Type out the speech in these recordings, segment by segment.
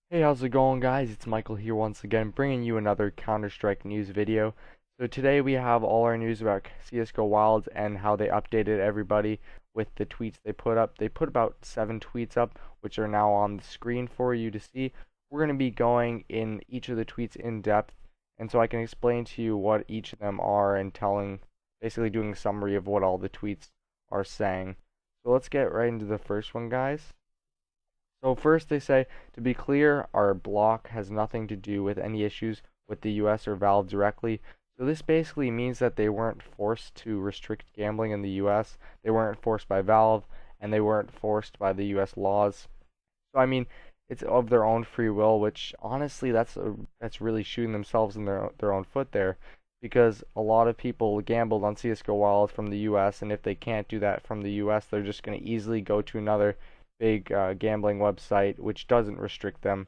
Hey, how's it going, guys? It's Michael here once again, bringing you another Counter-Strike news video. So today we have all our news about CSGO Wilds and how they updated everybody with the tweets they put up. They put about 7 tweets up, which are now on the screen for you to see. We're going to be going in each of the tweets in depth, and so I can explain to you what each of them are and basically doing a summary of what all the tweets are saying. So let's get right into the first one, guys. So first they say, to be clear, our block has nothing to do with any issues with the US or Valve directly. So this basically means that they weren't forced to restrict gambling in the US. They weren't forced by Valve, and they weren't forced by the US laws. So I mean, it's of their own free will, which honestly that's really shooting themselves in their own foot there, because a lot of people gambled on CS:GO Wild from the US, and if they can't do that from the US, they're just going to easily go to another big gambling website which doesn't restrict them.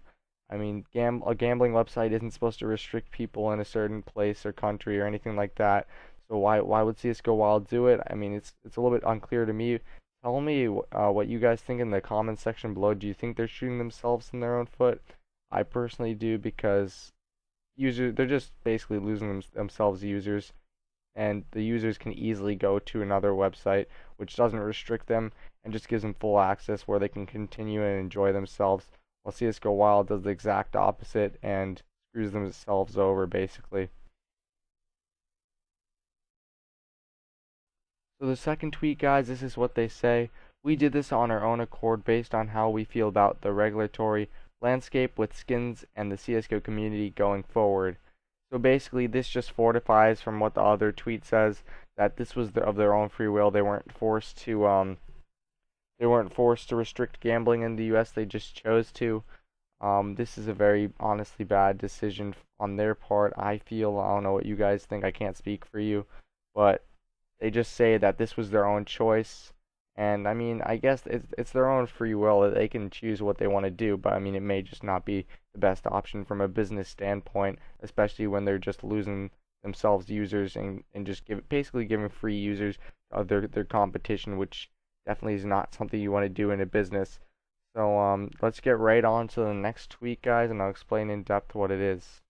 I mean, a gambling website isn't supposed to restrict people in a certain place or country or anything like that. So why would CS:GO Wild do it? I mean, it's a little bit unclear to me. Tell me what you guys think in the comments section below. Do you think they're shooting themselves in their own foot? I personally do, because they're just basically losing themselves users, and the users can easily go to another website which doesn't restrict them and just gives them full access where they can continue and enjoy themselves, while CSGO Wild does the exact opposite and screws themselves over basically. So the second tweet, guys, this is what they say. We did this on our own accord based on how we feel about the regulatory landscape with skins and the CSGO community going forward. So basically, this just fortifies from what the other tweet says, that this was of their own free will. They weren't forced to restrict gambling in the U.S. They just chose to. This is a very honestly bad decision on their part. I feel, I don't know what you guys think. I can't speak for you, but they just say that this was their own choice. And I mean, I guess it's their own free will that they can choose what they want to do, but I mean, it may just not be the best option from a business standpoint, especially when they're just losing themselves users and just basically giving free users of their competition, which definitely is not something you want to do in a business. So let's get right on to the next tweet, guys, and I'll explain in depth what it is.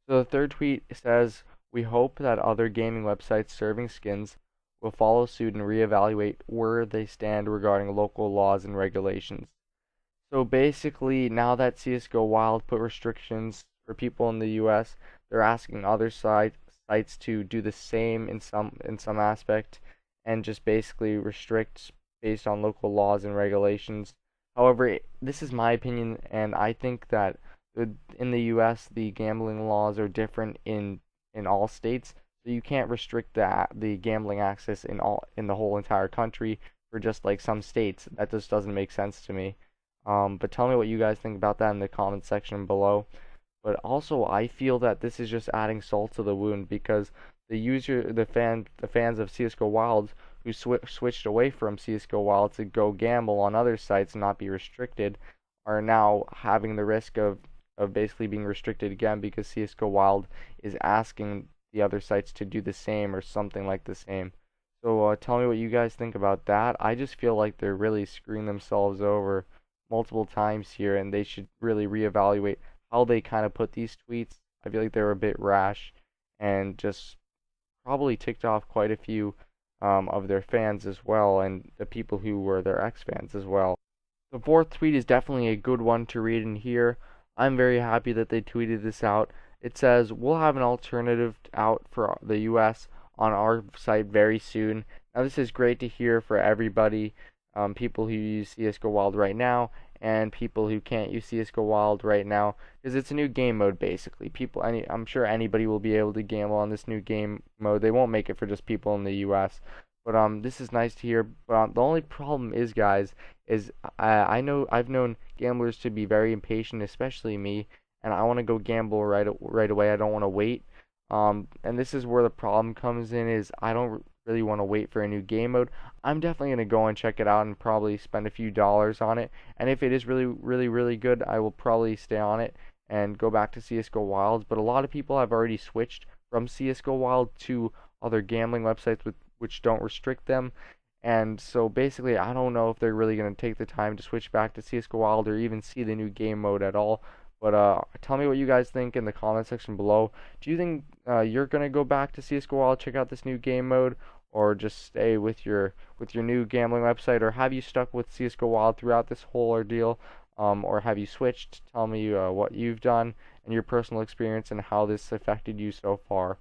So the third tweet says, we hope that other gaming websites serving skins will follow suit and reevaluate where they stand regarding local laws and regulations. So basically, now that CS:GO Wild put restrictions for people in the US, they're asking other sites to do the same in some aspect, and just basically restrict based on local laws and regulations. However, this is my opinion, and I think that in the US the gambling laws are different in all states, so you can't restrict the gambling access in the whole entire country for just like some states. That just doesn't make sense to me. But tell me what you guys think about that in the comment section below. But also, I feel that this is just adding salt to the wound, because the fans of CS:GO Wild who switched away from CS:GO Wild to go gamble on other sites and not be restricted are now having the risk of basically being restricted again, because CS:GO Wild is asking the other sites to do the same or something like the same. So tell me what you guys think about that. I just feel like they're really screwing themselves over multiple times here, and they should really reevaluate how they kind of put these tweets. I feel like they were a bit rash and just probably ticked off quite a few of their fans as well, and the people who were their ex-fans as well. The fourth tweet is definitely a good one to read in here. I'm very happy that they tweeted this out. It says, we'll have an alternative out for the US on our site very soon. Now this is great to hear for everybody, people who use CS:GO Wild right now, and people who can't use CS:GO Wild right now, because it's a new game mode basically. I'm sure anybody will be able to gamble on this new game mode. They won't make it for just people in the U.S. But this is nice to hear. But the only problem is, guys, is I know I've known gamblers to be very impatient, especially me, and I want to go gamble right away. I don't want to wait. And this is where the problem comes in, is I don't really want to wait for a new game mode. I'm definitely going to go and check it out and probably spend a few dollars on it. And if it is really, really, really good, I will probably stay on it and go back to CS:GO Wilds. But a lot of people have already switched from CS:GO Wild to other gambling websites which don't restrict them. And so basically, I don't know if they're really going to take the time to switch back to CSGO Wild or even see the new game mode at all. But tell me what you guys think in the comment section below. Do you think you're going to go back to CSGO Wild, check out this new game mode, or just stay with your new gambling website, or have you stuck with CSGO Wild throughout this whole ordeal, or have you switched? Tell me what you've done and your personal experience and how this affected you so far.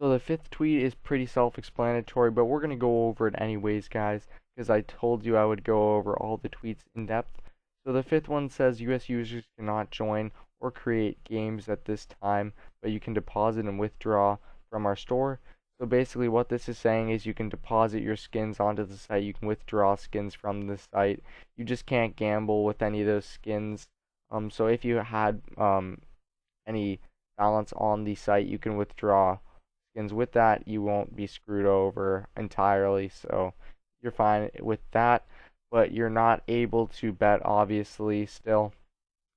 So the fifth tweet is pretty self-explanatory, but we're going to go over it anyways, guys, because I told you I would go over all the tweets in depth. So the fifth one says US users cannot join or create games at this time, but you can deposit and withdraw from our store. So basically what this is saying is you can deposit your skins onto the site, you can withdraw skins from the site. You just can't gamble with any of those skins. So if you had any balance on the site, you can withdraw skins with that. You won't be screwed over entirely, so you're fine with that. But you're not able to bet, obviously, still.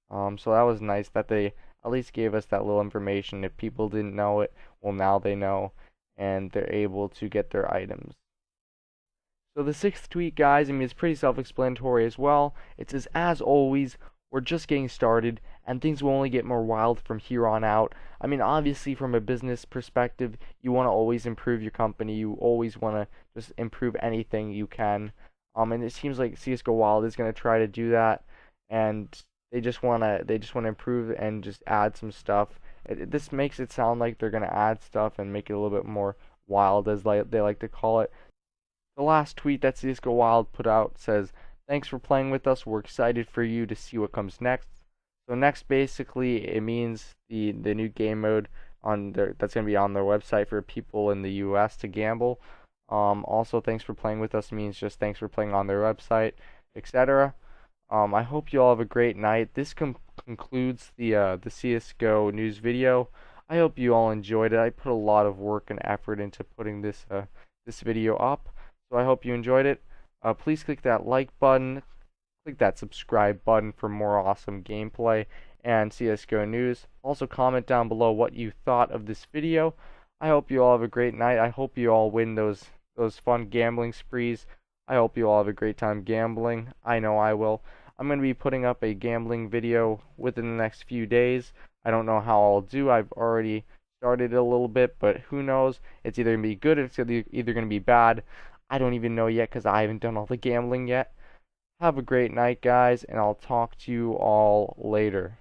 So that was nice that they at least gave us that little information. If people didn't know it, well, now they know, and they're able to get their items. So the sixth tweet, guys, I mean, it's pretty self-explanatory as well. It says, as always, we're just getting started, and things will only get more wild from here on out. I mean, obviously, from a business perspective, you want to always improve your company. You always want to just improve anything you can. And it seems like CS:GO Wild is going to try to do that, and they just want to improve and just add some stuff. This makes it sound like they're going to add stuff and make it a little bit more wild, as they like to call it. The last tweet that CSGO Wild put out says, thanks for playing with us. We're excited for you to see what comes next. So next, basically, it means the new game mode that's going to be on their website for people in the US to gamble. Also, thanks for playing with us means just thanks for playing on their website, etc. I hope you all have a great night. This concludes the CSGO news video. I hope you all enjoyed it. I put a lot of work and effort into putting this video up. So I hope you enjoyed it. Please click that like button, click that subscribe button for more awesome gameplay and CSGO news. Also comment down below what you thought of this video. I hope you all have a great night. I hope you all win those fun gambling sprees. I hope you all have a great time gambling. I know I will. I'm going to be putting up a gambling video within the next few days. I don't know how I'll do. I've already started a little bit, but who knows? It's either going to be good or it's either going to be bad. I don't even know yet because I haven't done all the gambling yet. Have a great night, guys, and I'll talk to you all later.